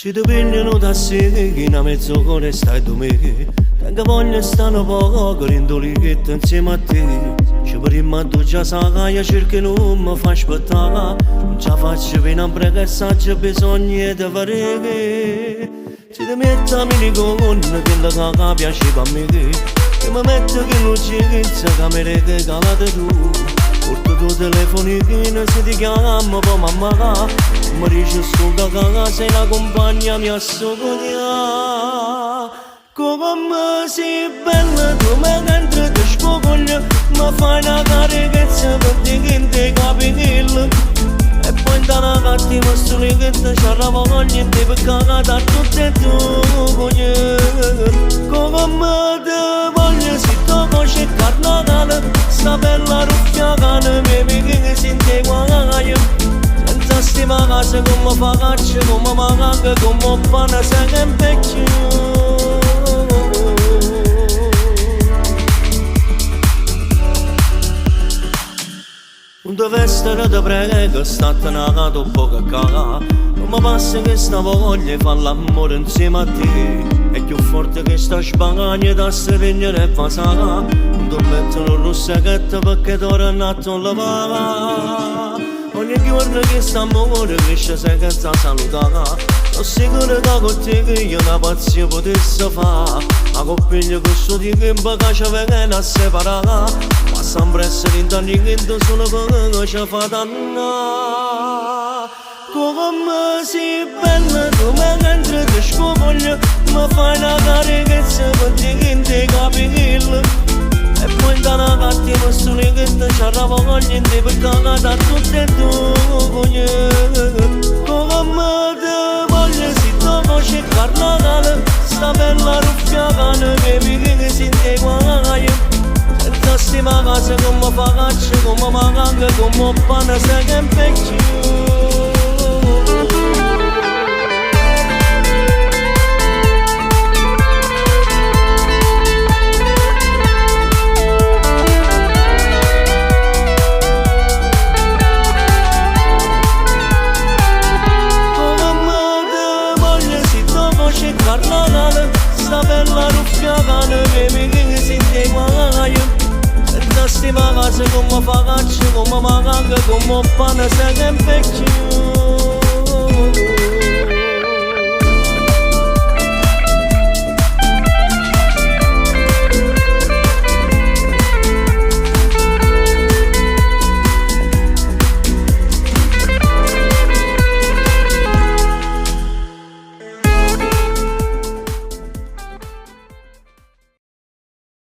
Si ti pigliano da sera, mezzo cuore stai tu me. Tengo voglia stanno poco, rindolichetti insieme a te. Ci prima tu già sai, cerchi non mi fa aspettare. Non ci faccio pena a pregare, c'è bisogno di fare. Si ti metti a mini con che la piaceva a me. E mi metto che non c'è che mi regalate tu. Porto tuo telefonino se ti chiamo poi mamma. Mi dice scusa che sei la compagna mia socodia. Come sei bella tu mi entri che scoglio. Mi fai una carichezza per te che ti capelli. E poi da una cattiva stolichetta c'è la voglia di peccare da tutte e due. Come te voglio se tu conosci il carnavale. Sta bella ruffia cane mi che sente guaio. Senza stima casa come fa caccia, come maganga, come panna se che impecchio. Non deve essere da prego, state nagato un po' che caga. Non mi passa che sta voglia di fare l'amore insieme a te. È più forte che sta spagna da spegnere e fa saga. Non ti mettono un rossachetto perché t'ora nato un lavava. Ogni giorno che sta amore cresce senza salutare. Sono sicuro che con te che io una pazzia potessi fare. Ma coppiglia che so di che in vacanza viene a separare. Ma sempre essere in tanti che sono che ci fa danna. Come sei bella tu mi entri che scoglio. Mi fai una carichezza per te che ti capelli. E poi da una cattiva stolichetta c'è la voglia di peccare da tutte e due. Come te voglio se tu conosci il carnavale. Sta bella ruffia cane che sente guaio. Senza stima casa come fa caccia, come maganga, come panna se che impecchio. Carnavale, sta bella ruffia cane che sente guaio. Senza stima casa come fa caccia, come maganga, come panna se che impecchio.